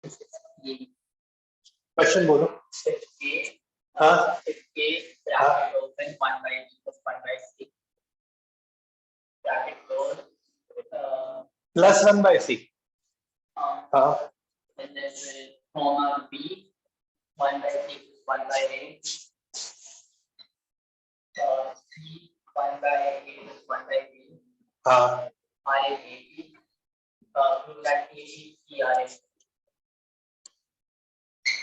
Question बोलो। हाँ plus 1/c। हाँ हाँ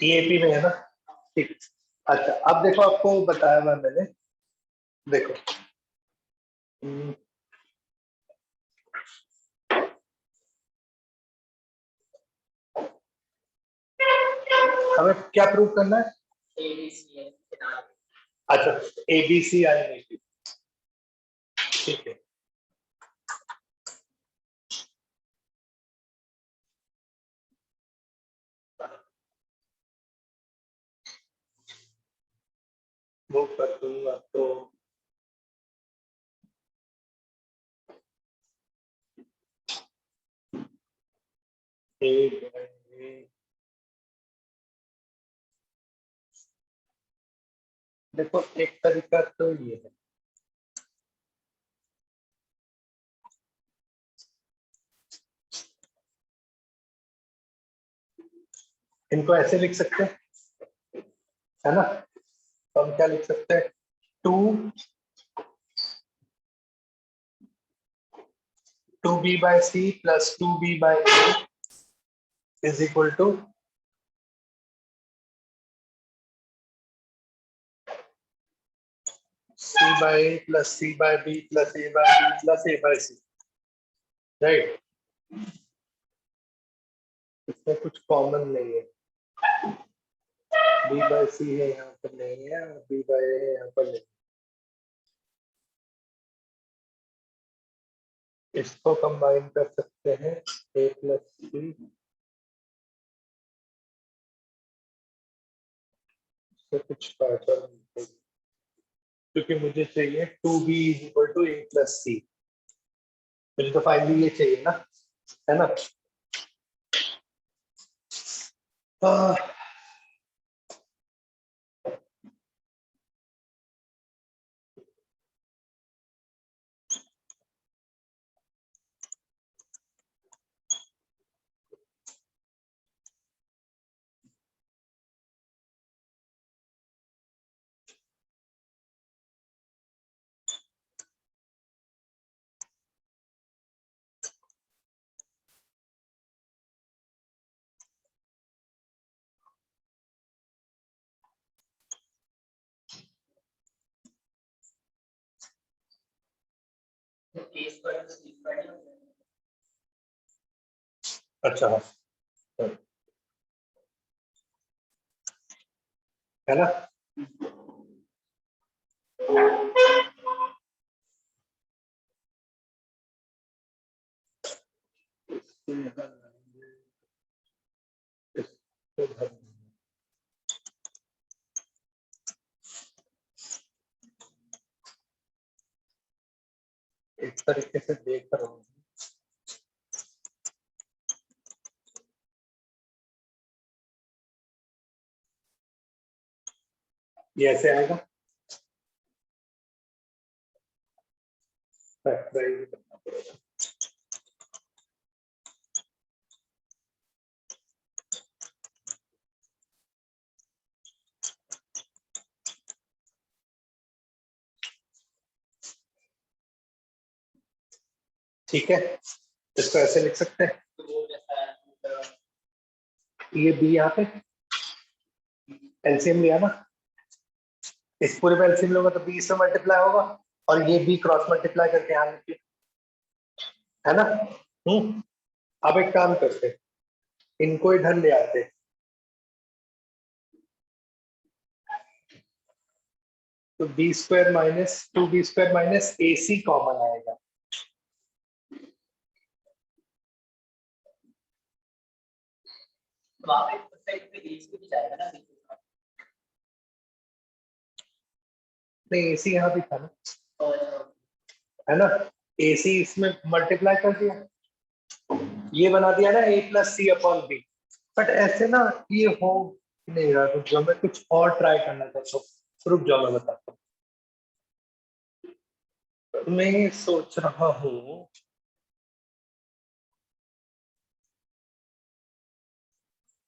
ईएपी में है ना। ठीक। अच्छा अब देखो आपको बताया था मैंने, देखो हमें क्या प्रूव करना है? अच्छा एबीसी आई, ठीक है। वो कर दूंगा तो देखो एक तरीका तो ये है, इनको ऐसे लिख सकते हैं, है ना। तो हम क्या लिख सकते हैं, 2b/c plus 2b/a is equal to c/a plus c/b plus a/b plus a/c, right. इसमें कुछ कॉमन नहीं है, b/c है यहाँ पर नहीं है और b/a है यहाँ पर नहीं। इसको कंबाइन कर सकते हैं a प्लस c, से कुछ पैटर्न, क्योंकि मुझे चाहिए 2b is equal to a plus c, मुझे तो फाइनली ये चाहिए ना, है ना। अच्छा है ना। इस तरीके से देख रहा हूँ, ये ऐसे आएगा, फैक्टराइज करना पड़ेगा। ठीक है, इसको ऐसे लिख सकते हैं, ये बी यहाँ पे एलसीएम लिया ना, इस पूरे पे एलसीएम लोगे तो बी से मल्टीप्लाई होगा और ये बी क्रॉस मल्टीप्लाई करके यहाँ लिखिए, है ना। अब एक काम करते हैं, इनको इधर ले आते हैं, तो B square minus 2b² minus AC common आएगा, नहीं AC यहाँ भी था ना, है ना। AC इसमें मल्टीप्लाई कर दिया, ये बना दिया ना a plus C upon B, but ऐसे ना ये हो नहीं रहा, रुक जाओ मैं कुछ और ट्राई करना चाहता हूँ, रुक जाओ मैं बताता हूँ। मैं सोच रहा हूँ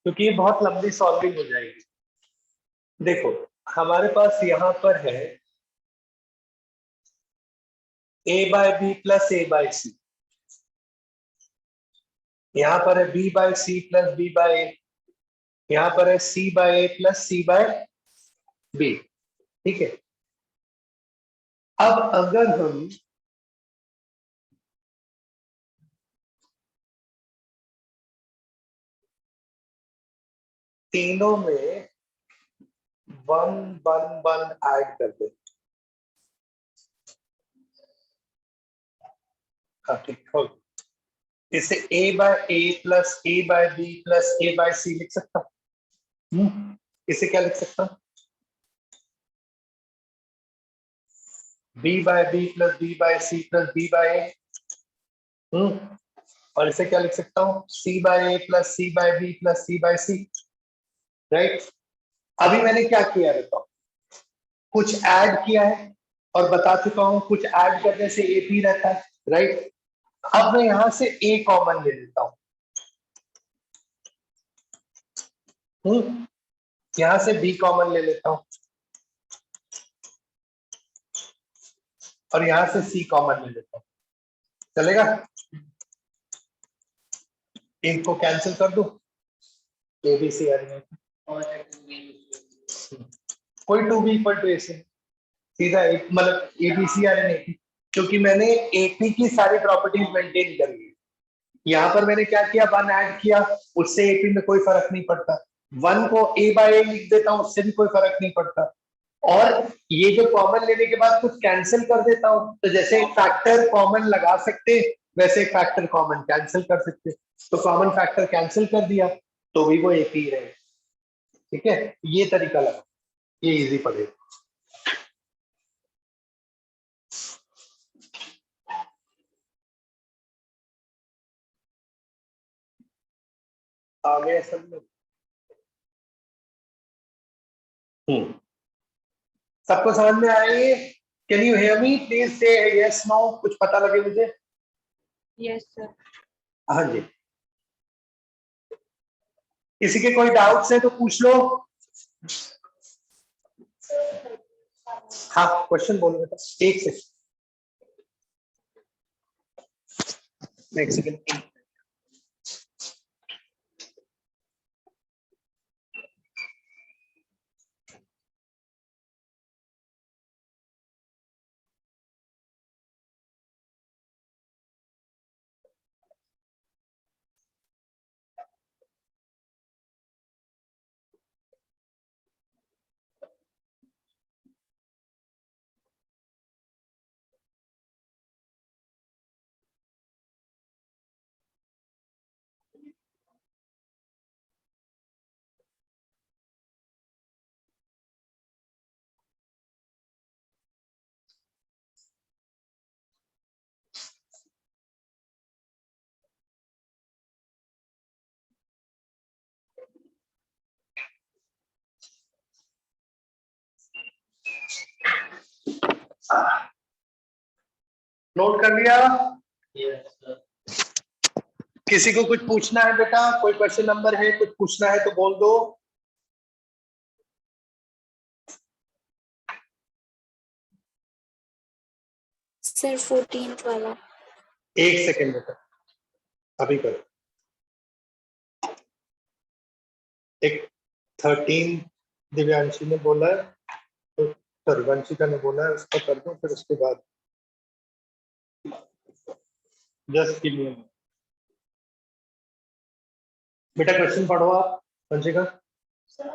क्योंकि ये बहुत लंबी सॉल्विंग हो जाएगी। देखो हमारे पास यहाँ पर है a by b plus a by c, यहाँ पर है b by c plus b by a, यहाँ पर है c by a plus c by b. ठीक है, अब अगर हम तीनों में 1 1 1 ऐड कर दे, हाँ ठीक हो, इसे a by a plus a by b plus a by c लिख सकता हूँ। इसे क्या लिख सकता हूँ, b by b plus b by c plus b by a. और इसे क्या लिख सकता हूँ, c by a plus c by b plus c by c. Right, अभी मैंने क्या किया बताओ, कुछ ऐड किया है और बता चुका हूं कुछ ऐड करने से ए पी रहता है। राइट, अब मैं यहां से ए कॉमन ले लेता हूं, यहां से बी कॉमन ले लेता हूं और यहां से सी कॉमन ले लेता हूं, चलेगा? इनको कैंसिल कर दूं, ए बी सी आ कोई टू बी इक्वल टू ए से सीधा मतलब ए बी सी आ रही नहीं, क्योंकि मैंने एपी की सारी प्रॉपर्टीज मेंटेन कर ली। यहाँ पर मैंने क्या किया, 1 ऐड किया, उससे एपी में कोई फर्क नहीं पड़ता। 1 को ए बाय ए लिख देता हूँ, उससे भी कोई फर्क नहीं पड़ता। और ये जो कॉमन लेने के बाद कुछ कैंसिल कर देता हूँ, तो जैसे फैक्टर कॉमन लगा सकते वैसे फैक्टर कॉमन कैंसिल कर सकते, तो कॉमन फैक्टर कैंसिल कर दिया तो भी वो एक ही रहे। ठीक है, ये तरीका लगा, ये इजी पड़ेगा। आ गया सब लोग? सबको समझ में आया ये? Can you hear me? Please से यस नो, कुछ पता लगे मुझे। Yes sir. हाँ जी, किसी के कोई डाउट्स है तो पूछ लो। हाँ क्वेश्चन बोलो बेटा, एक सेकंड, एक सेकंड। नोट कर लिया? किसी को कुछ पूछना है बेटा, कोई क्वेश्चन नंबर है, कुछ पूछना है तो बोल दो। सर 14th वाला। एक सेकंड बेटा, अभी करो। एक 13 दिव्यांशी ने बोला है, तो सॉरी वंशिका ने बोला है, उसका कर दो, फिर उसके बाद जस्ट गिव मी। बेटा क्वेश्चन पढ़ो आप, Vanshika. Sir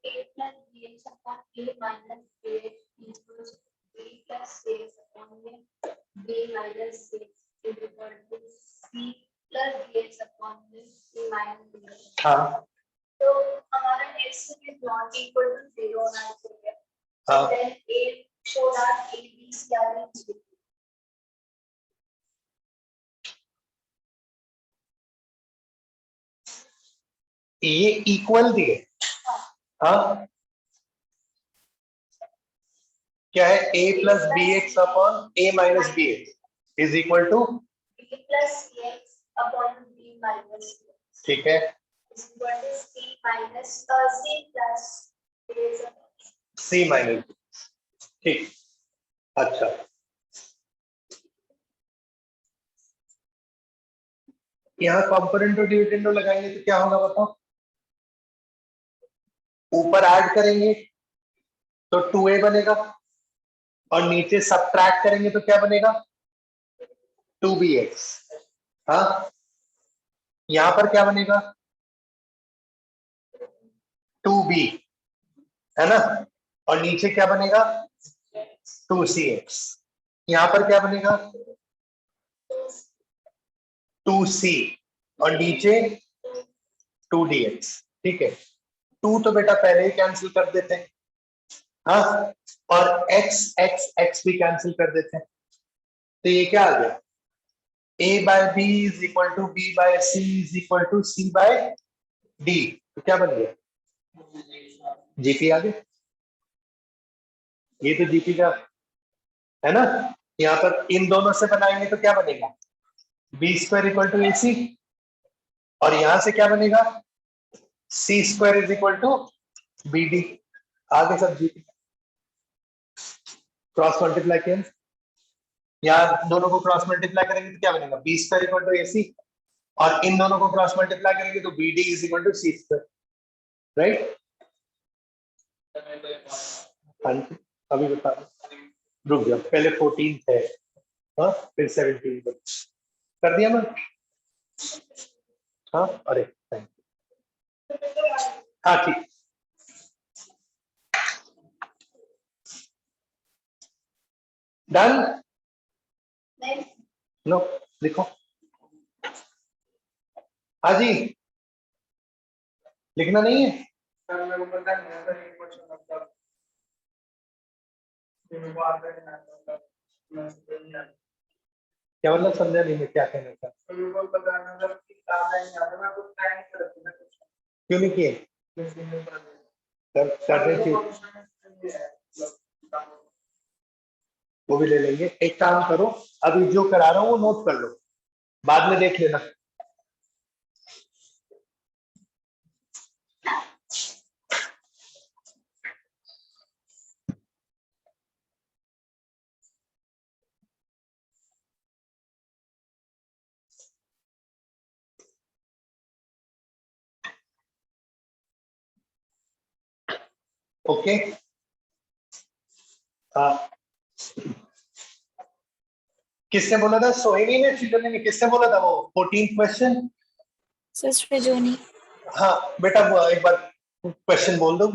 a plus bx upon a minus bx equals b plus cx upon b minus cx is equal to c plus bx upon c minus bx। हाँ तो हमारा x is not equal to 0 होना चाहिए। हाँ, then a show that a b क्या है? ये equal दिए, हाँ क्या है, a plus B X upon A minus B X is equal to b plus x upon b minus x ठीक है, is equal to c minus c plus a c minus, ठीक, अच्छा यहाँ कंपोनेंट और डिविडेंड लगाएंगे तो क्या होगा बताओ, ऊपर ऐड करेंगे तो 2a बनेगा और नीचे सब्ट्रैक्ट करेंगे तो क्या बनेगा 2bx, हाँ यहां पर क्या बनेगा 2b है ना, और नीचे क्या बनेगा 2cx, यहां पर क्या बनेगा 2c और नीचे 2dx, ठीक है 2 तो बेटा पहले ही कैंसिल कर देते हैं, हाँ और x x x भी कैंसिल कर देते हैं, तो ये क्या आ गया a by b is equal to b by c is equal to c by d, तो क्या बन गया जीपी आ गया, ये तो जीपी का है ना, यहाँ पर इन दोनों से बनाएंगे तो क्या बनेगा बी स्क्वायर इक्वल टू ए सी, और यहां से क्या बनेगा c square is equal to b d, आगे सब जीपी क्रॉस मल्टीप्लाई किया, यहाँ दोनों को क्रॉस मल्टीप्लाई करेंगे तो क्या बनेगा बी स्क्वायर इक्वल टू ए सी, और इन दोनों को क्रॉस मल्टीप्लाई करेंगे तो B D is equal to C square, right, हाँ जी अभी बता दो, रुक जाओ पहले 14 है, हाँ फिर 17 कर दिया मैं, हाँ अरे थैंक यू, हाँ ठीक, डन, लो लिखो, हाँ जी लिखना नहीं है, क्या मतलब समझा नहीं मैं क्या कहना था, क्यों नहीं किए करने चाहिए, वो भी ले लेंगे, एक काम करो अभी जो करा रहा हूँ वो नोट कर लो, बाद में देख लेना, ओके किसने बोला था सोहिनी ने चिल्ड्रन ने किसने बोला था वो 14th क्वेश्चन, सृजनी, हाँ बेटा वो एक बार क्वेश्चन बोल दो,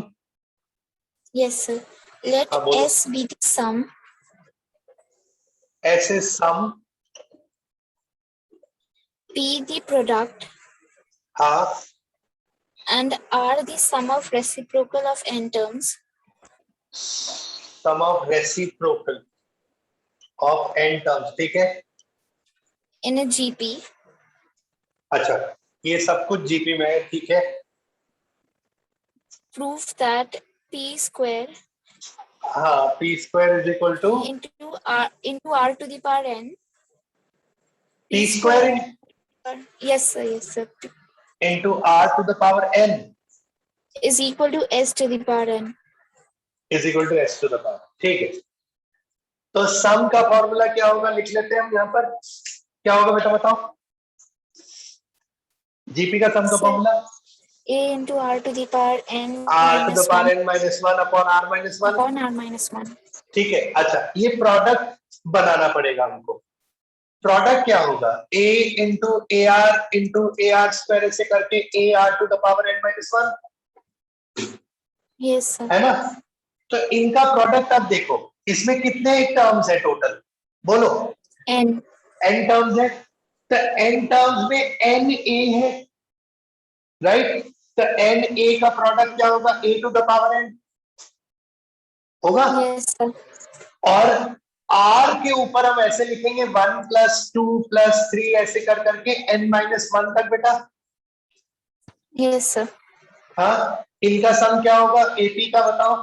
yes sir. Let हाँ बोलो, S be the sum S is sum, P the product हाँ and R the sum of reciprocal of n terms sum of reciprocal of n terms, ठीक है, in a GP. अच्छा ये सब कुछ GP में है, ठीक है, Prove that P square हाँ p square is equal to into R to the power n. p square Yes sir, yes sir. into r to the power n Is equal to S to the power n. is equal to s to the power, ठीक है, तो सम का formula क्या होगा लिख लेते हैं हम यहाँ पर, क्या होगा बेटा बताओ, जीपी का सम का formula A into R to the power n r to the minus power 1 n minus 1 upon r minus 1, upon R minus 1. ठीक है, अच्छा ये प्रोडक्ट बनाना पड़ेगा हमको, प्रोडक्ट क्या होगा a into A R square ऐसे करके A R to the power n minus 1, Yes sir. है ना, तो इनका प्रोडक्ट आप देखो इसमें कितने टर्म्स है टोटल बोलो, N. n टर्म्स है, तो n टर्म्स में n a है, राइट, तो n a का प्रोडक्ट क्या होगा a to the power n होगा, Yes sir. और r के ऊपर हम ऐसे लिखेंगे 1 प्लस 2 प्लस 3 ऐसे कर करके n माइनस 1 तक बेटा, Yes, sir. हाँ, इनका सम क्या होगा? एपी का बताओ।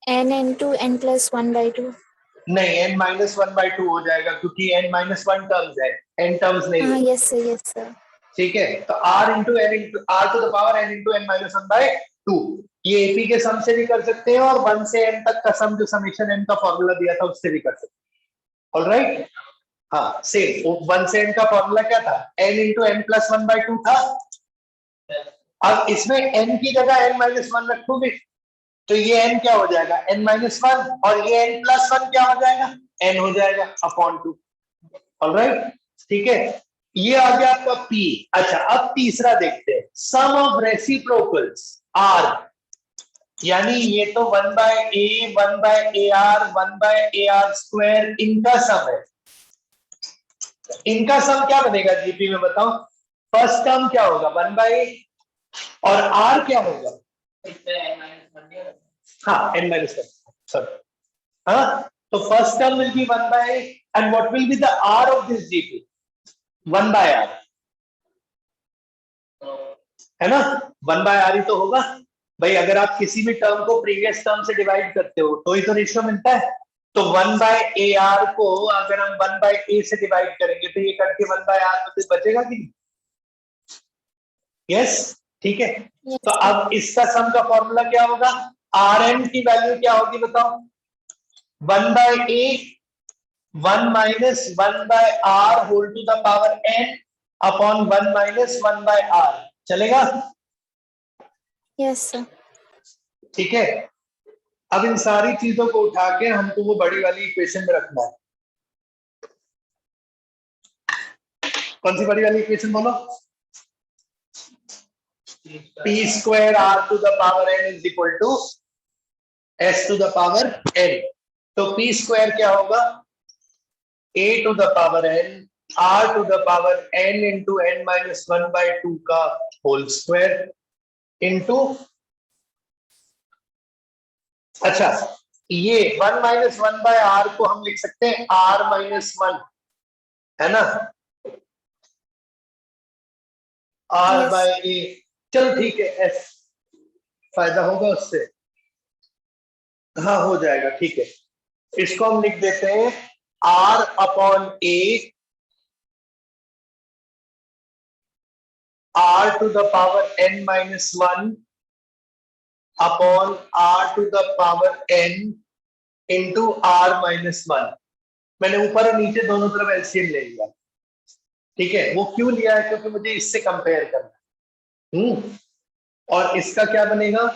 N into n plus 1 by 2. नहीं, n minus one by to हो जाएगा क्योंकि n माइनस वन टर्म्स है, n टर्म्स नहीं है। Yes, sir. Yes, sir. ठीक है, तो r into n into r to the power n into n minus one by two, ये एपी के सम से भी कर सकते हैं और 1 से n तक का सम जो समेशन n का फॉर्मूला दिया था उससे भी कर सकते हैं। ऑलराइट, हाँ सेम 1 से n का फॉर्मूला क्या था? n into n plus one by two था। अब इसमें n की जगह n माइनस वन रखोगे तो ये n क्या हो जाएगा? n माइनस वन, और ये n प्लस वन क्या हो जाएगा? n हो जाएगा अपॉन टू। ऑलराइट, ठीक है, ये आ गया आपका p। अच्छा, अब तीसरा देखते हैं, सम ऑफ रेसिप्रोकल्स r, यानी ये तो 1 by a 1 by ar 1 by ar square इनका सम है। इनका सम क्या बनेगा जीपी में बताओ? फर्स्ट टर्म क्या होगा? 1 बाय a, और r क्या होगा? हाँ, n माइनस वन, सॉरी, हाँ, तो first term will be 1 by a and what will be the r of this gp? 1 by r, है ना? 1 बाय r ही तो होगा भाई। अगर आप किसी भी टर्म को प्रीवियस टर्म से डिवाइड करते हो तो ही तो रेशियो मिलता है। तो 1 बाय ए आर को अगर हम 1 बाय ए से डिवाइड करेंगे तो ये करके 1 बाय आर में बचेगा कि नहीं? यस, ठीक है। Yes, तो sir. अब इसका सम का फॉर्मूला क्या होगा? आर एन की वैल्यू क्या होगी बताओ? 1 by a 1 minus 1 by r whole to the power n upon 1 minus 1 by r, चलेगा? Yes, sir. ठीक है, अब इन सारी चीजों को उठा के हमको वो बड़ी वाली इक्वेशन में रखना है। कौन सी बड़ी वाली इक्वेशन बोलो? p square r to the power n is equal to s to the power n। तो p स्क्वायर क्या होगा? a to the power n r to the power n into n minus one by two का whole square into, अच्छा, ये 1 minus one by are को हम लिख सकते हैं r माइनस वन, है ना? r Yes. बाय ए, चलो ठीक है, s फायदा होगा उससे, हाँ हो जाएगा, ठीक है। इसको हम लिख देते हैं r upon a r to the power n minus one upon r to the power n into r minus one. मैंने ऊपर और नीचे दोनों तरफ एलसीएम ले लिया, ठीक है। वो क्यों लिया है? क्योंकि मुझे इससे कंपेयर करना है। और इसका क्या बनेगा?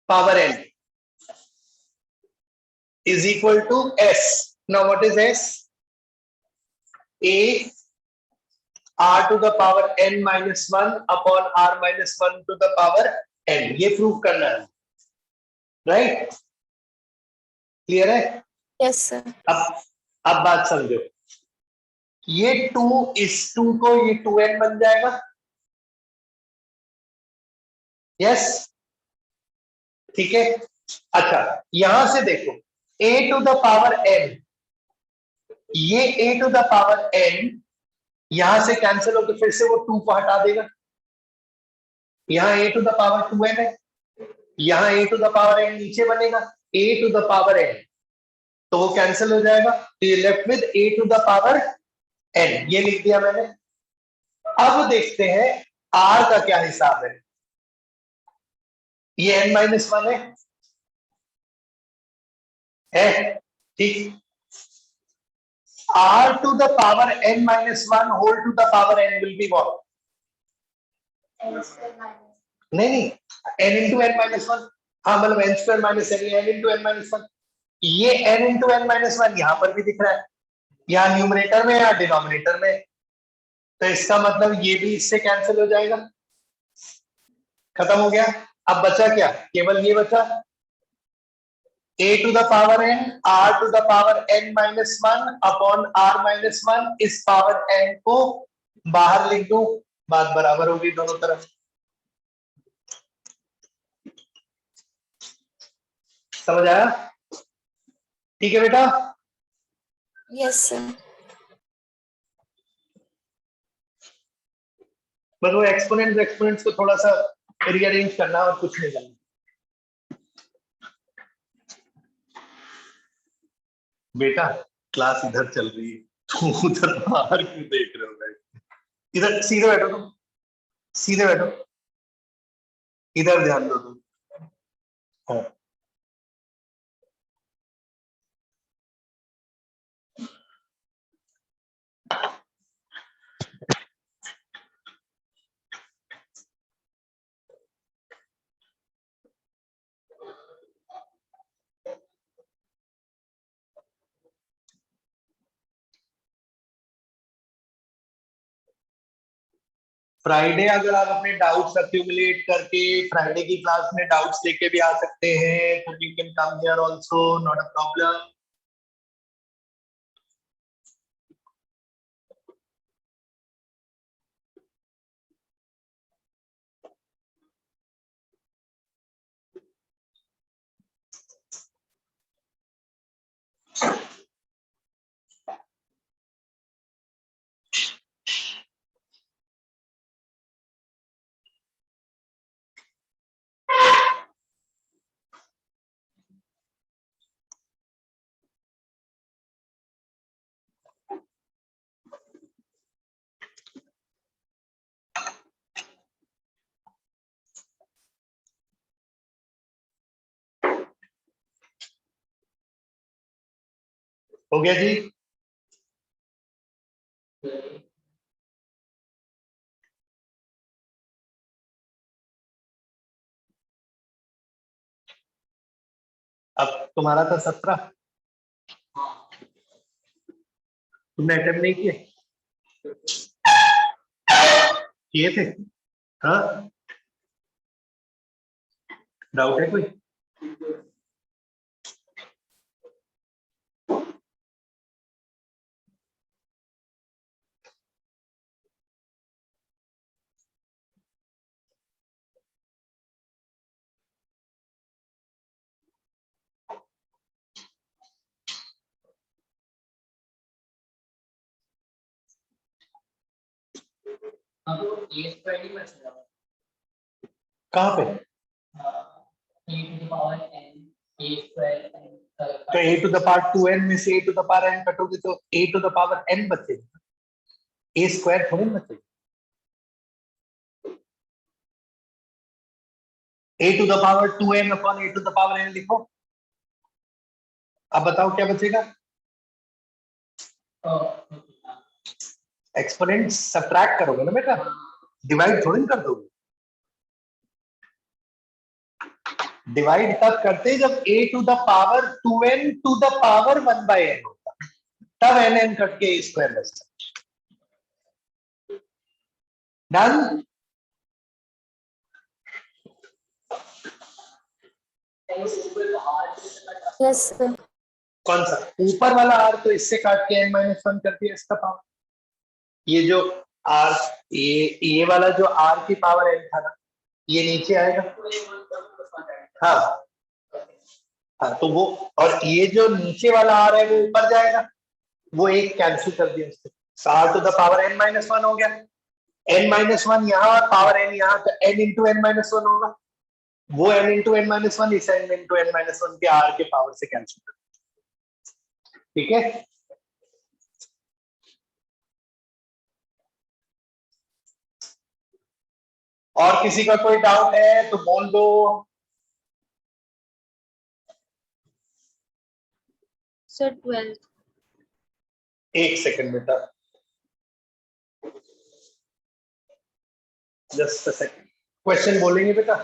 Power n is equal to s. Now what is s? a r to the power n minus 1 upon r minus 1 to the power n, ये प्रूव करना है, राइट? क्लियर है? Yes, sir. अब बात समझो, ये 2 इस 2 को ये 2n बन जाएगा, यस, ठीक है। अच्छा, यहां से देखो, a to the power n, ये a to the power n यहां से कैंसिल होकर फिर से वो 2 को हटा देगा। यहां a to the power 2n है, यहां a to the power n नीचे बनेगा, a to the power n, तो वो कैंसिल हो जाएगा, तो ये left with a to the power n, ये लिख दिया मैंने। अब देखते हैं r का क्या हिसाब है। ये n माइनस वन है, ठीक। r to the power n minus one whole to the power n will be what? N square minus. नहीं, n into n minus one, हाँ मतलब n square minus n, n into n minus one. ये n into n minus one यहां पर भी दिख रहा है, यहाँ न्यूमरेटर में या डिनोमिनेटर में, तो इसका मतलब ये भी इससे कैंसिल हो जाएगा, खत्म हो गया। अब बचा क्या? केवल ये बचा, a to the power n r to the power n minus one upon r minus one, इस पावर n को बाहर लिख दूं, बात बराबर होगी दोनों तरफ। समझ आया? ठीक है बेटा? Yes, sir. बस वो एक्सपोनेंट्स को थोड़ा सा रीअरेंज करना और कुछ नहीं करना। बेटा क्लास इधर चल रही है, तो उधर बाहर क्यों देख रहे हो भाई? इधर सीधे बैठो तुम, सीधे बैठो, इधर ध्यान दो तुम। हाँ। फ्राइडे अगर आप अपने डाउट्स एक्यूमुलेट करके फ्राइडे की क्लास में डाउट्स लेके भी आ सकते हैं, तो you can come here also, not a problem. हो गया जी? अब तुम्हारा था 17, तुमने अटेम्प्ट नहीं किए? किए थे? हाँ, डाउट है कोई? कहाँ पे? तो a to the power 2n में से a to the power n कटोगे तो a to the power n बचेगा, a स्क्वायर थोड़ी ना बचेगा। a to the power 2n upon a to the power n लिखो। अब बताओ क्या बचेगा? एक्सपोनेंट सब्ट्रैक्ट करोगे ना बेटा, डिवाइड थोड़ी कर दोगे। डिवाइड तब करते जब a to the power 2n to the power 1/n होता, तब n कट के a स्क्वायर बचता। डन? Yes, sir. कौन सा ऊपर वाला r तो इससे काट के n-1 कर दिया इसका पावर। ये जो r, ये वाला जो r की पावर n था ना, ये नीचे आएगा। हाँ हाँ, तो वो, और ये जो नीचे वाला r है वो ऊपर जाएगा, वो एक कैंसिल कर दिया इससे, r to the power n-1 हो गया। n-1 यहाँ और पावर n यहाँ, तो n इंटू n-1 होगा, वो n इंटू n-1 इस n इंटू n-1 के r के पावर से कैंसिल कर दिया। ठीक है? और किसी का कोई डाउट है तो बोल दो। Sir, 12. एक सेकंड बेटा, जस्ट अ सेकंड। क्वेश्चन बोलेंगे बेटा?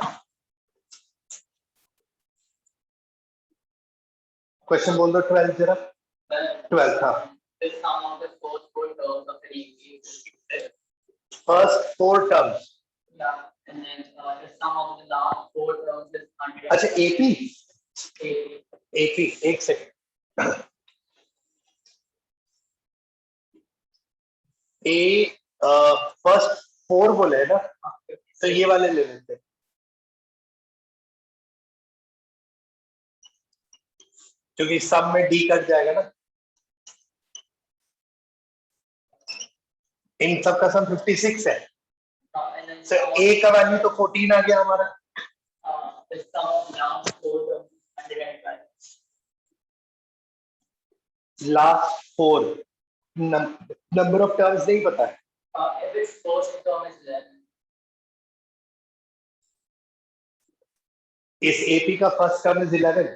क्वेश्चन बोल दो 12 जरा। 12 था। First 4 terms. अच्छा एपी, एपी एक सेकंड। ए फर्स्ट 4 बोले ना, तो ये वाले ले लेते हैं, क्योंकि सब में डी कट जाएगा ना। इन सब का सम 56 है। ए का वैल्यू तो 14 आ गया हमारा। लास्ट 4 नंबर ऑफ टर्म्स नहीं पता है। इस एपी का फर्स्ट टर्म इज 11।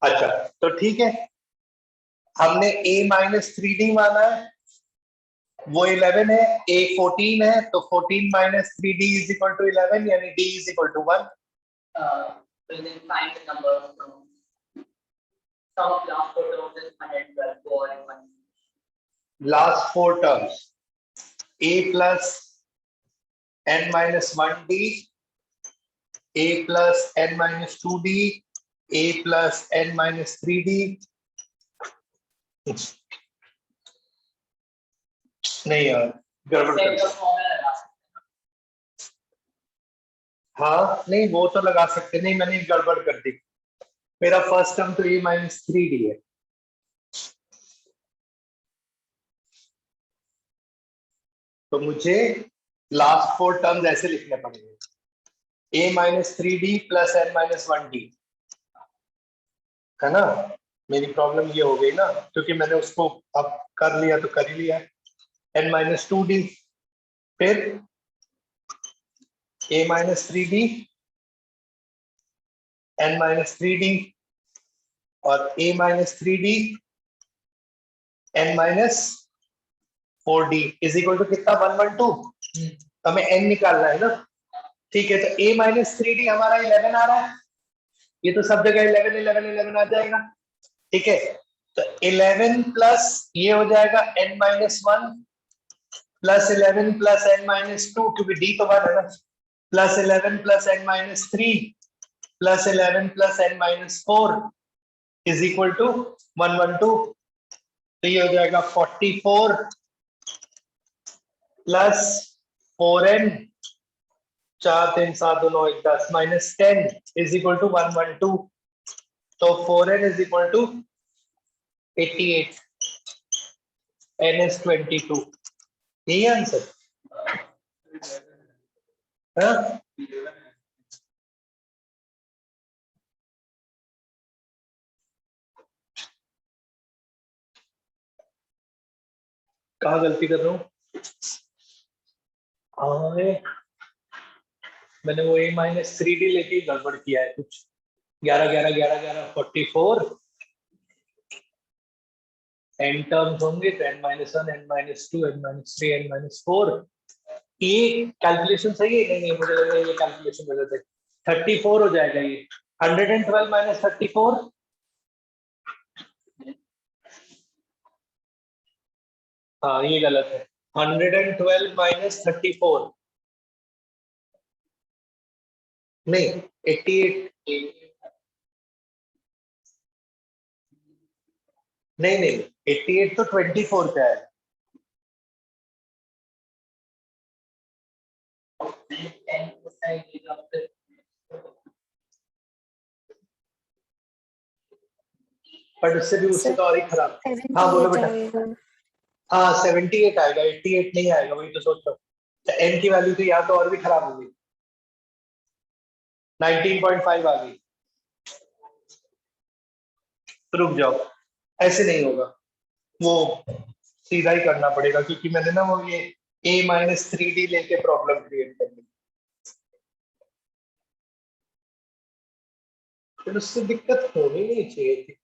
अच्छा तो ठीक है, हमने a माइनस 3d माना है, वो 11 है, a 14 है, तो 14 minus 3d is equal to 11, यानी d is equal to 1। Last 4 terms a plus n minus 1d, a plus n minus 2d, a plus n minus 3d। नहीं यार, गड़बड़ कर दी। हाँ नहीं, वो तो लगा सकते, नहीं मैंने गड़बड़ कर दी। मेरा फर्स्ट टर्म तो a माइनस 3d है। तो मुझे लास्ट 4 टर्म्स ऐसे लिखने पड़ेंगे, a minus 3d plus n minus 1d, है ना। मेरी प्रॉब्लम ये हो गई ना, क्योंकि मैंने उसको अब कर लिया तो कर ही लिया। n माइनस 2d, फिर a minus 3d, n minus 3d, और a minus 3d, n minus 4d is equal to कितना, 112। हमें n निकालना है ना। ठीक है, तो a माइनस 3d हमारा 11 आ रहा है, ये तो सब जगह 11 11 11 आ जाएगा। ठीक है, तो 11 प्लस ये हो जाएगा n minus 1 plus 11 plus n minus 2, क्योंकि d तो 1 है ना, plus 11 plus n minus 3 plus 11 plus n minus 4 is equal to 112। तो ये हो जाएगा 44 plus 4n, 4 3 7 2 9 1 10 minus 10 is equal to 112। तो 4n is equal to 88, n is 22। यही आंसर है। कहाँ गलती कर रहा हूँ? मैंने वो a माइनस 3d लेके गड़बड़ किया है कुछ। 11 11 11 11 44, n टर्म्स होंगे तो n minus 1 n minus 2 n minus 3 n minus 4। ये कैलकुलेशन सही है? नहीं मुझे लग रहा है ये कैलकुलेशन गलत है। 34 हो जाएगा ये, 112 माइनस 34। हाँ ये गलत है, 112 माइनस 34, नहीं 88, नहीं नहीं 88 तो 24 का है। पर उससे भी, उससे तो और ही खराब। हाँ बोलो बेटा। हाँ 78 आएगा, 88 नहीं आएगा, वही तो सोच रहा हूँ। तो n की वैल्यू तो यहाँ तो और भी खराब होगी, 19.5 आ गई। रुक जाओ, ऐसे नहीं होगा, वो सीधा ही करना पड़ेगा, क्योंकि मैंने ना वो ये a माइनस 3d लेके प्रॉब्लम क्रिएट कर दी, फिर उससे दिक्कत होनी नहीं चाहिए थी।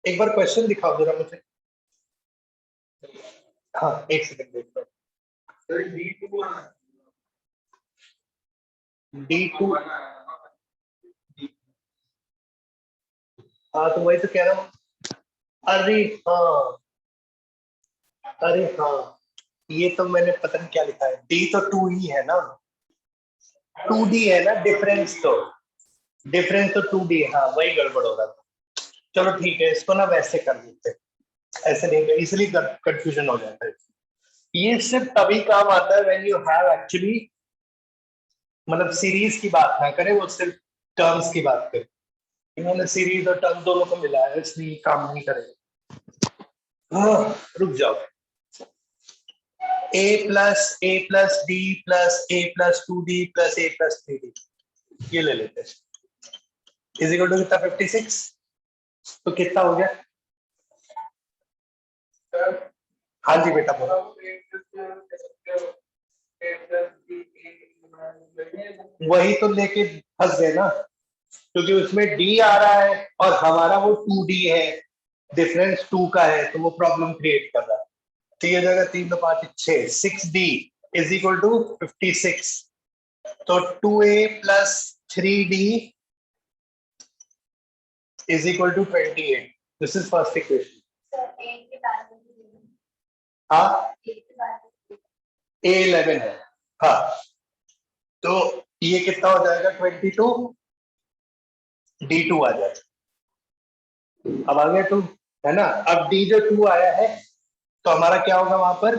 एक बार क्वेश्चन दिखाओ जरा मुझे। हाँ एक सेकंड देखता हूँ। D2, हाँ तो वही तो कह रहा हूँ। अरे हाँ, अरे हाँ, ये तो मैंने पता नहीं क्या लिखा है, D तो 2 ही है ना, 2D है ना, डिफरेंस तो 2D, हाँ वही गड़बड़ हो रहा था। चलो ठीक है, इसको ना वैसे कर देते हैं, ऐसे नहीं कर, इसलिए कंफ्यूजन हो जाता है। ये सिर्फ तभी काम आता है व्हेन यू हैव एक्चुअली, मतलब सीरीज की बात ना करें, वो सिर्फ टर्म्स की बात करें। इन्होंने सीरीज और टर्म दोनों को मिलाया है, इसलिए काम नहीं करेगा। रुक जाओ, a plus d plus a plus 2d plus a plus 3d, ये ले लेते हैं, इज इक्वल टू कितना 56। तो कितना हो गया? हाँ जी बेटा बोलो। वही तो लेके फंस गए ना, क्योंकि उसमें d आ रहा है और हमारा वो 2d है, डिफरेंस 2 का है, तो वो प्रॉब्लम क्रिएट कर रहा है। तो ये जगह 3 2 5 6 6d इज इक्वल टू 56। तो 2a plus 3d is equal to 28। This is first equation. Sir, 8 के बाद में हाँ 8 के बाद में a11 है। हाँ तो ये कितना हो जाएगा 22, d2 आ जाएगा। अब आ गया 2, है ना। अब d जो 2 आया है तो हमारा क्या होगा वहां पर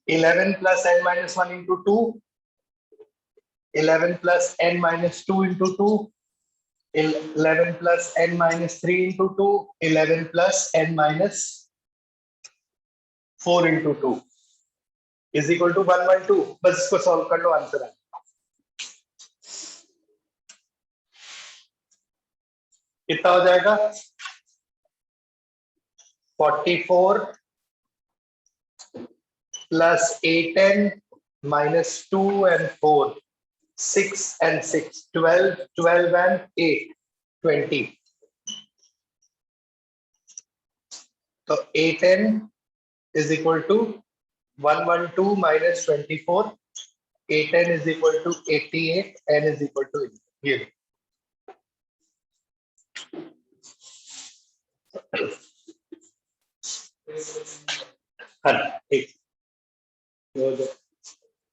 11 plus n minus 1 into 2, 11 plus n minus 2 into 2, 11 plus n minus 3 into 2, 11 plus n minus 4 into 2 is equal to 112। बस इसको सॉल्व कर लो, आंसर है। कितना हो जाएगा 44 plus 8n minus 2 and 4, 6 and 6, 12, 12 and 8, 20। तो 8n is equal to 112 minus 24, 8n is equal to 88, n is equal to ये। हाँ ठीक,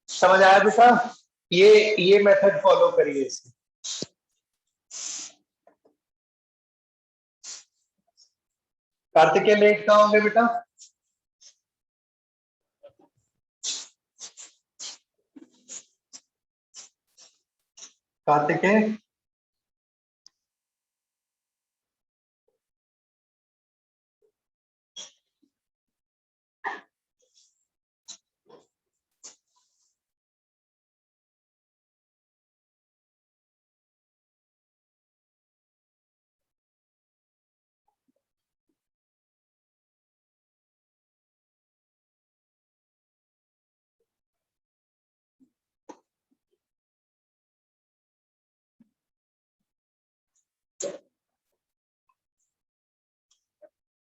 समझ आया बेटा? ये मेथड फॉलो करिए इसमें। कार्तिकेय लेट कहाँ होंगे बेटा? कार्तिकेय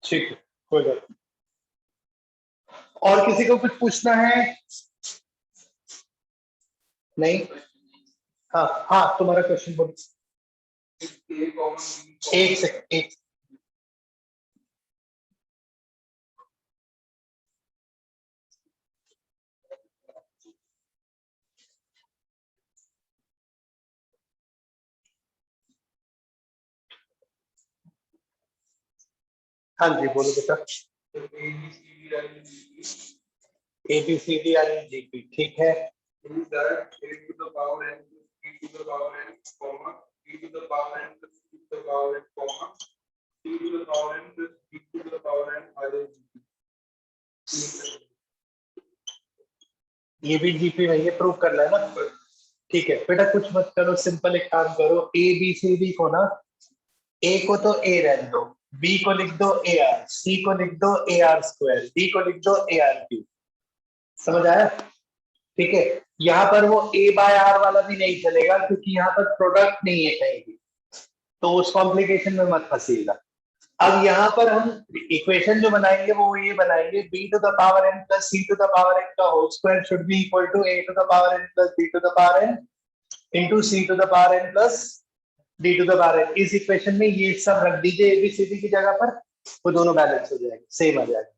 ठीक है, कोई बात नहीं। और किसी को कुछ पूछना है? नहीं? हाँ हाँ, तुम्हारा क्वेश्चन बोलो। एक सेकंड, एक। हाँ जी बोलो बेटा। ABCD and GP, ठीक है। Prove that a to the power n plus b to the power n, comma, b to the power n plus c to the power n, comma, c to the power n plus b to the power n are in GP. ये भी GP में ये prove करना है ना। ठीक है बेटा, कुछ मत करो, सिंपल एक काम करो, ABCD को ना, A को तो A रहने दो, B को लिख दो AR, C को लिख दो AR स्क्वायर, D को लिख दो AR क्यूब। समझ आया? ठीक है। यहाँ पर वो A बाय R वाला भी नहीं चलेगा, क्योंकि यहाँ पर प्रोडक्ट नहीं है कहीं भी, तो उस कॉम्प्लिकेशन में मत फंसीएगा। अब यहाँ पर हम इक्वेशन जो बनाएंगे वो ये बनाएंगे, b to the power n plus c to the power n का whole square should be equal to a to the power n plus b to the power n into c to the power n plus d to the power n। इस equation में ये सब रख दीजिए ABCD की जगह पर, वो दोनों बैलेंस हो जाएंगे, सेम आ जाएगा।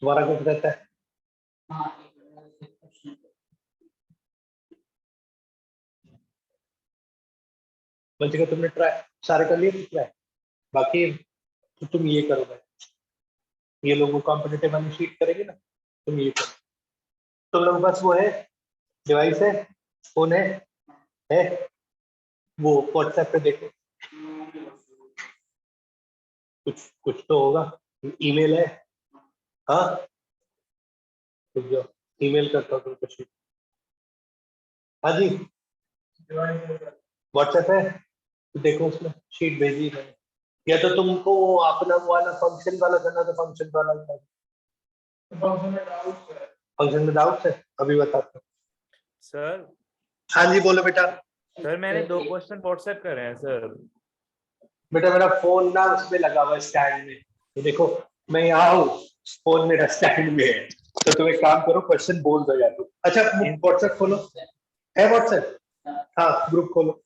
तुम्हारा कुछ रहता है? बच्चे का तुमने ट्राई सारे कर लिए ट्राई, बाकी तो तुम ये करो भाई, ये लोग कॉम्पिटिटिव वाली शीट करेंगे ना, तुम ये करो। तुम लोग बस वो है, डिवाइस है, फोन है वो व्हाट्सएप पे देखो, कुछ तो होगा, ईमेल है, हाँ रुक जाओ, ईमेल करता हूँ तुमको शीट। हाँ जी व्हाट्सएप है, तो देखो उसमें शीट भेजी है, या तो तुमको वो अपना वो वाला फंक्शन वाला करना, तो फंक्शन वाला फंक्शन में डाउट है, अभी बताता हूँ। सर हाँ जी बोलो बेटा। सर मैंने 2 क्वेश्चन व्हाट्सएप करे हैं सर। बेटा मेरा फोन ना उसमें लगा हुआ स्टैंड में, तो देखो मैं यहाँ हूँ, फोन मेरा स्टैंड में है, तो तुम एक काम करो, क्वेश्चन बोल दो या तो। अच्छा व्हाट्सएप खोलो, है व्हाट्सएप? हाँ ग्रुप खोलो,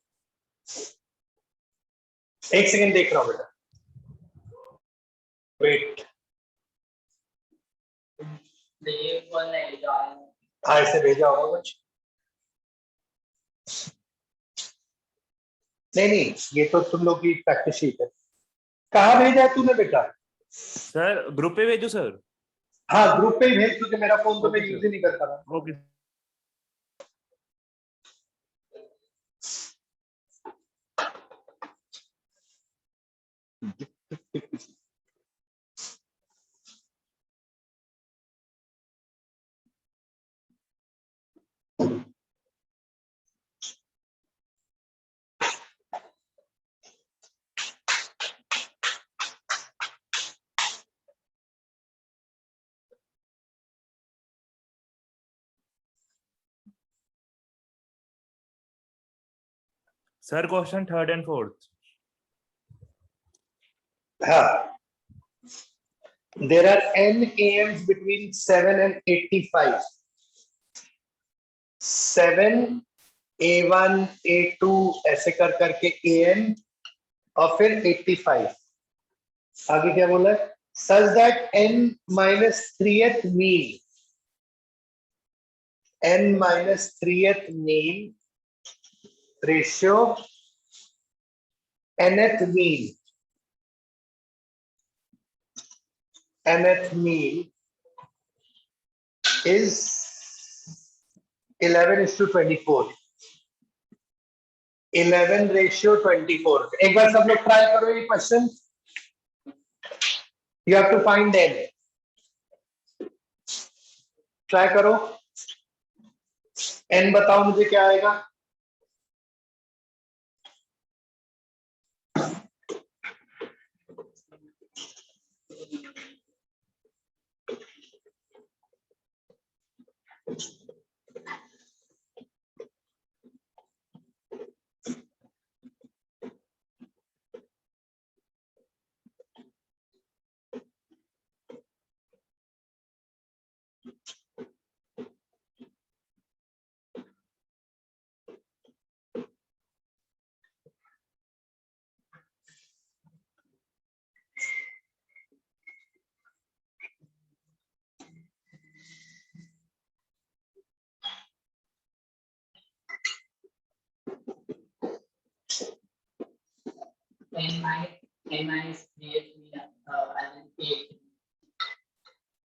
एक सेकंड देख रहा हूँ बेटा, वेट। हाँ ऐसे भेजा होगा कुछ, नहीं ये तो तुम लोग की प्रैक्टिस शीट है। कहाँ भेजा है तूने बेटा? सर ग्रुप पे भेजो सर। हाँ ग्रुप पे ही भेज, क्योंकि मेरा फोन तो मैं Okay, यूज ही नहीं करता था। Okay sir question 3rd and 4th। हाँ, there are n AMs between 7 and 85. 7 A1 A2 ऐसे कर करके AN और फिर 85, आगे क्या बोला है? Such that n minus 3th mean, n minus 3th mean ratio nth mean, nth mean is 11:24, 11:24। एक बार सब लोग ट्राई करो ये question, you have to find n, try करो, n बताओ मुझे क्या आएगा?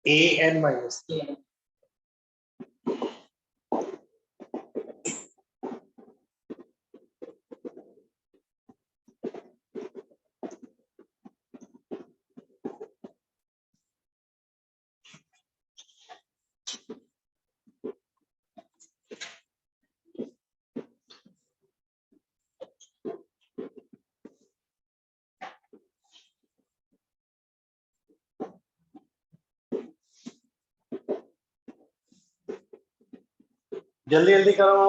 A n minus जल्दी जल्दी करो।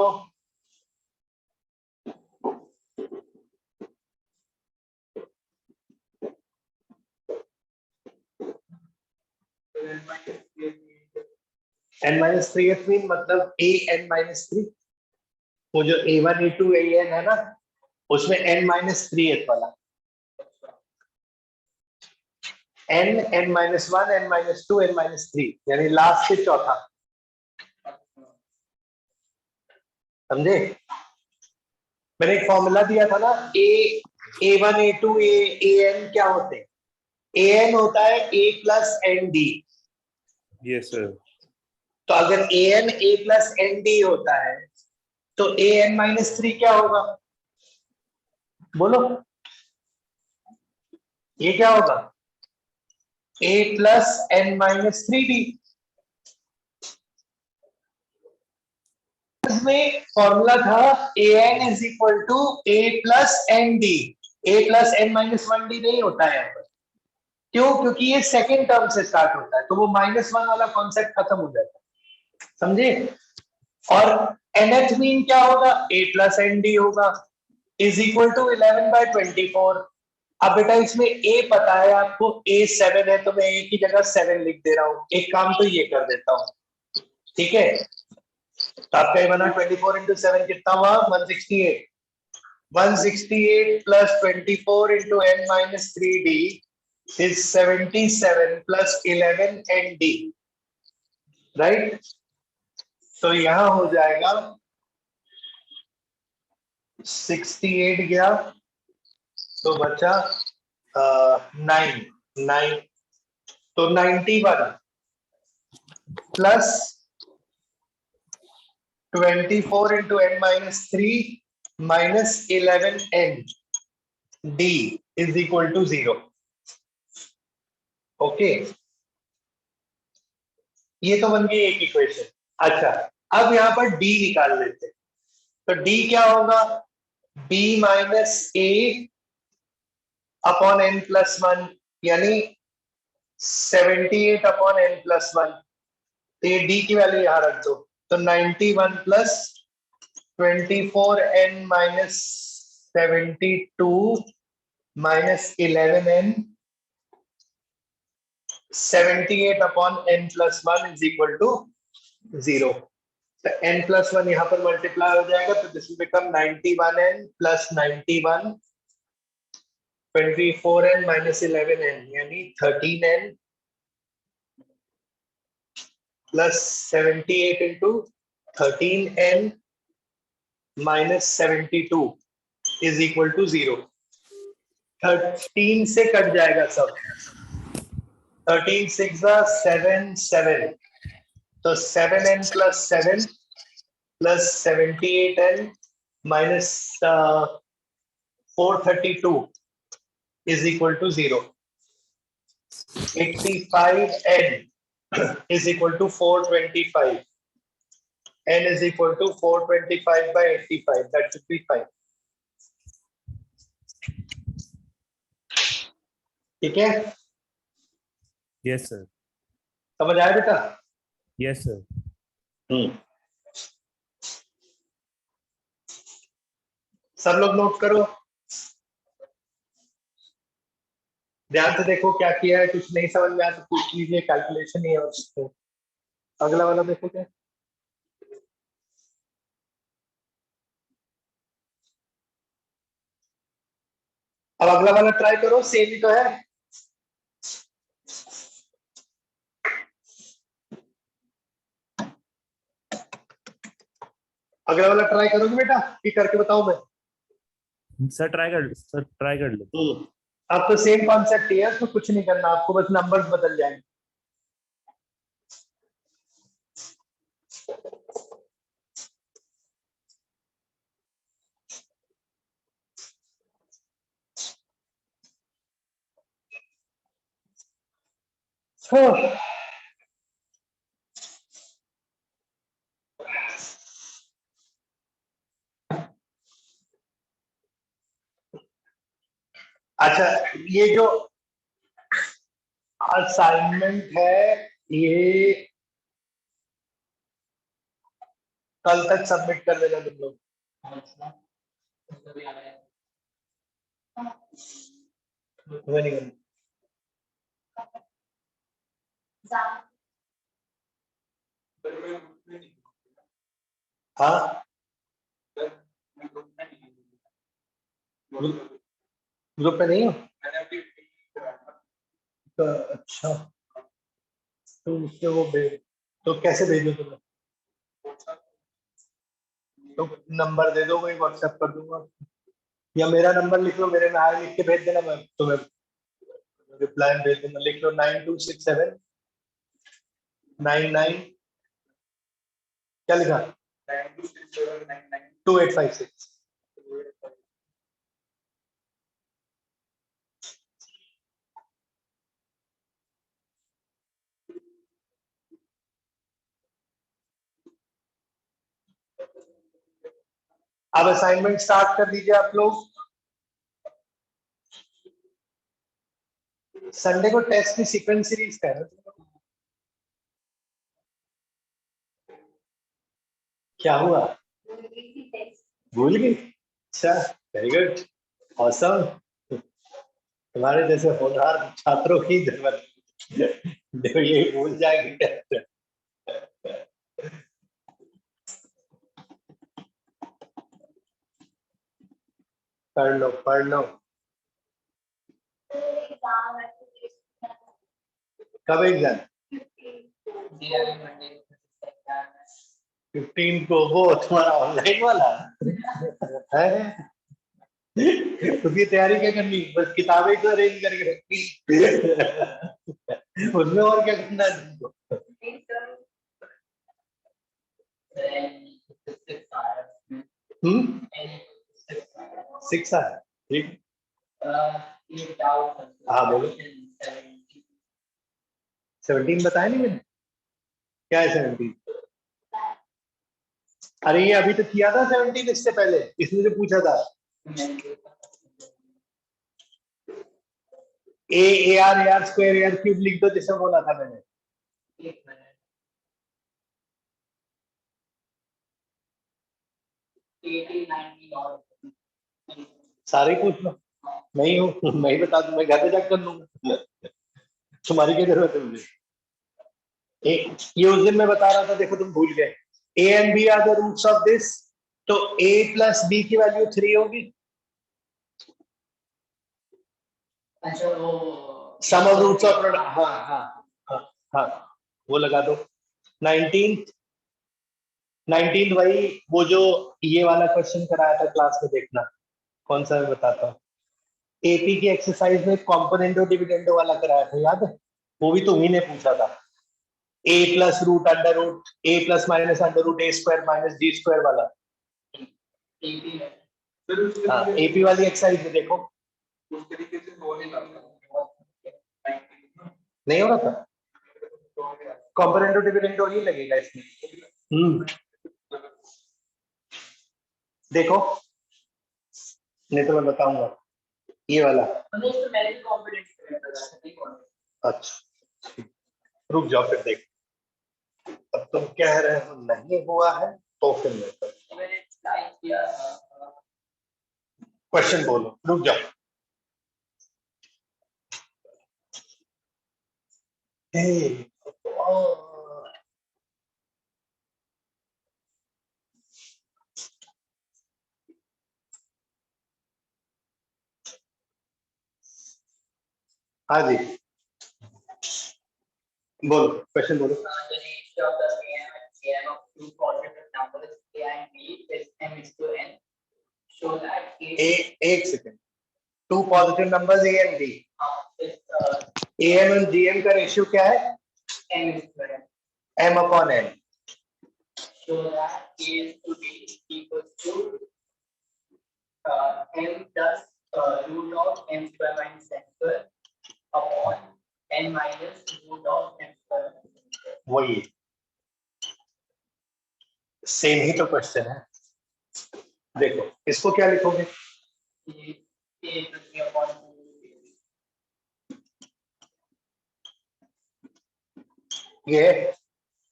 n minus 3th मीन मतलब a n minus 3, वो जो a1 a2 an है ना, उसमें n minus 3th वाला, n, n-1, n-2, n-3, यानी लास्ट से चौथा, समझे? मैंने एक फॉर्मूला दिया था ना, a1 a2 an क्या होते हैं? an होता है a plus n d. Yes sir. तो अगर an a plus n d होता है तो an-3 क्या होगा? बोलो, ये क्या होगा? a plus n-3d। इसमें फॉर्मूला था an is equal to a plus n d. a plus n-1d नहीं होता है यहाँ पर। क्यों? क्योंकि ये सेकेंड टर्म से स्टार्ट होता है, तो वो -1 वाला कॉन्सेप्ट खत्म हो जाता है, समझे? और nth मीन क्या होगा? a प्लस एन डी होगा, इज इक्वल टू 11/24। अब बेटा इसमें a पता है आपको, a 7 है, तो मैं a की जगह 7 लिख दे रहा हूं। एक काम तो ये कर देता हूं, ठीक है? तो आपका ये बना 24 इंटू 7 कितना हुआ? 168। 168 plus 24 into n-3d is 77 plus 11 nd, right? तो यहां हो जाएगा 68 गया तो बचा 9 तो 91 plus 24 into n-3 minus 11 n d is equal to 0। Okay, ये तो बन गई एक इक्वेशन। अच्छा, अब यहां पर d निकाल लेते हैं। तो d क्या होगा? b minus a upon n plus 1, यानी 78 अपॉन n प्लस 1। तो ये d की वैल्यू यहां रख दो, तो 91 plus 24n minus 72 minus 11n 78 upon n plus 1 is equal to 0। तो n प्लस 1 यहां पर मल्टीप्लाई हो जाएगा, तो this will become 91n plus 91 24n minus 11n यानी 13n plus 78 into 13n minus 72 is equal to 0। 13 से कट जाएगा सब, 13 6 7 7, तो 7n plus 7 plus 78n minus 432 is equal to 0. 85n is equal to 425. n is equal to 425 by 85. That should be fine. ठीक है? Yes sir. समझ आया बेटा? Yes sir. सब लोग नोट करो, ध्यान से देखो क्या किया है। कुछ नहीं समझ में आया तो पूछ लीजिए, कैलकुलेशन ही है और कुछ नहीं। अगला वाला देखो क्या। अब अगला वाला ट्राई करो, सेम ही तो है। अगला वाला ट्राई करोगे बेटा कि करके बताऊं मैं? सर ट्राई कर लो। अब तो सेम कॉन्सेप्ट ही है, तो कुछ नहीं करना आपको, बस नंबर्स बदल जाएंगे। अच्छा, ये जो असाइनमेंट है ये कल तक सबमिट कर देना तुम लोग। Very good. हाँ, ग्रुप में नहीं हो? तो अच्छा, तो उससे वो भेज, तो कैसे भेजो तुम्हें? तो नंबर दे दो, मैं व्हाट्सएप कर दूंगा, या मेरा नंबर लिख लो, मेरे में हाय लिख के भेज देना, मैं तुम्हें रिप्लाई भेज दूंगा। लिख लो 926799, क्या लिखा? 2856। अब असाइनमेंट स्टार्ट कर दीजिए आप लोग। संडे को टेस्ट की सीक्वेंस सीरीज का है। क्या हुआ? भूल गई? अच्छा, वेरी गुड, ऑसम। तुम्हारे जैसे होनहार छात्रों की जरूरत देखो, यही भूल जाएगी टेस्ट। पढ़ लो पढ़ लो। कब एग्जाम? 15 को, वो तुम्हारा ऑनलाइन वाला है? उसकी तैयारी क्या करनी, बस किताबें तो अरेंज करके रखनी उसमें और क्या करना है तुमको? हम्म, 6 है, ठीक। हाँ बोलो। 17 बताया नहीं मैंने? क्या है 17? अरे ये अभी तो किया था 17, इससे पहले इसने जो पूछा था। ए R square A R cube लिख दो, जैसे बोला था मैंने। सारे पूछ लो, नहीं हूँ मैं ही बता दूं, मैं घर पे जाकर कर लूंगा तुम्हारी क्या जरूरत है मुझे? ये उस दिन मैं बता रहा था, देखो तुम भूल गए। A and b are the roots of this, तो ए प्लस बी की वैल्यू 3 होगी। अच्छा, वो sum of roots of product, हाँ हाँ हाँ हाँ, वो लगा दो। 19 वही, वो जो ये वाला क्वेश्चन कराया था क्लास में, देखना कौन सा मैं बताता हूँ। एपी की एक्सरसाइज में कॉम्पोनेंटो डिविडेंडो वाला कराया था, याद है? वो भी तुम्ही ने पूछा था। ए plus root under root a plus minus under root A square minus D square वाला। हाँ, एपी वाली एक्सरसाइज में देखो, उस तरीके से हो नहीं पाता। नहीं हो रहा था। कॉम्पोनेंटो डिविडेंडो ही लगेगा इसमें। देखो, नहीं तो मैं बताऊंगा ये वाला। अच्छा, रुक जाओ फिर देख। अब तुम कह रहे हो नहीं हुआ है, तो फिर क्वेश्चन बोलो, रुक जाओ। हे, हाँ जी बोलो, क्वेश्चन बोलो। एक second, 2 positive numbers a and b, A M and G M का रेशियो क्या है? m अपॉन n। So that A to B equals to m plus root of m square minus n square upon n minus root of m square. वही same ही तो question है। देखो इसको क्या लिखोगे? A plus B upon 2. ये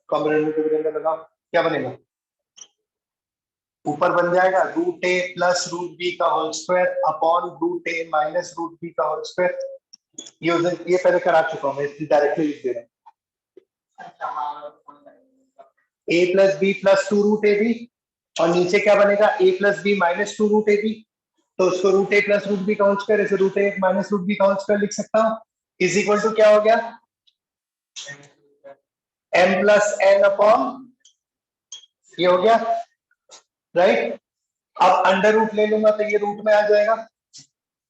component dividend लगाओ, क्या बनेगा? ऊपर बन जाएगा root a plus root b का whole square upon root a minus root b का होल स्क्वायर। ये पहले करा चुका हूं मैं, इसलिए डायरेक्टली लिख दे रहा हूं। A plus b plus 2 root a b, और नीचे क्या बनेगा? A plus b minus 2 root a b. तो उसको root a plus root b का होल स्क्वायर, ऐसे root a minus root b का होल स्क्वायर लिख सकता हूँ। इज इक्वल टू क्या हो गया, m प्लस n अपॉन ये हो गया, राइट। अब अंडर रूट ले लूंगा तो ये रूट में आ जाएगा,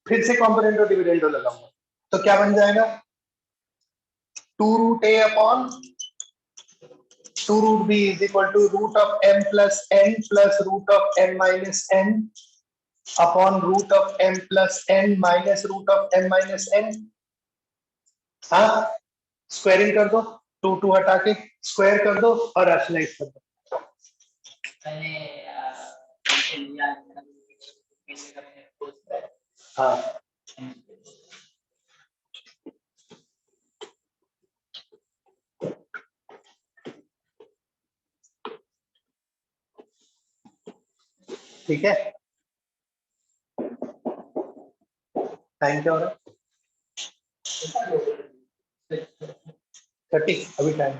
फिर से कॉम्पोनेंटो डिविडेंडो लगाऊंगा तो क्या बन जाएगा, 2 root a upon 2 root b is equal to root of m plus n plus root of m minus n upon root of m plus n minus root of m minus n। हाँ, squaring कर दो, 2 2 हटा के square कर दो और rationalise कर दो। हाँ ठीक है, टाइम क्या हो रहा है, 30 अभी टाइम।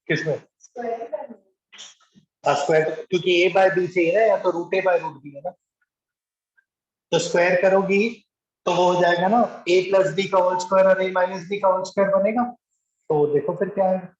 किसमें स्क्वायर, क्योंकि a बाय बी चाहिए ना, या तो root a by root b है ना, तो स्क्वायर करोगी तो वो हो जाएगा ना a प्लस बी का होल स्क्वायर और a माइनस बी का होल स्क्वायर बनेगा, तो देखो फिर क्या है।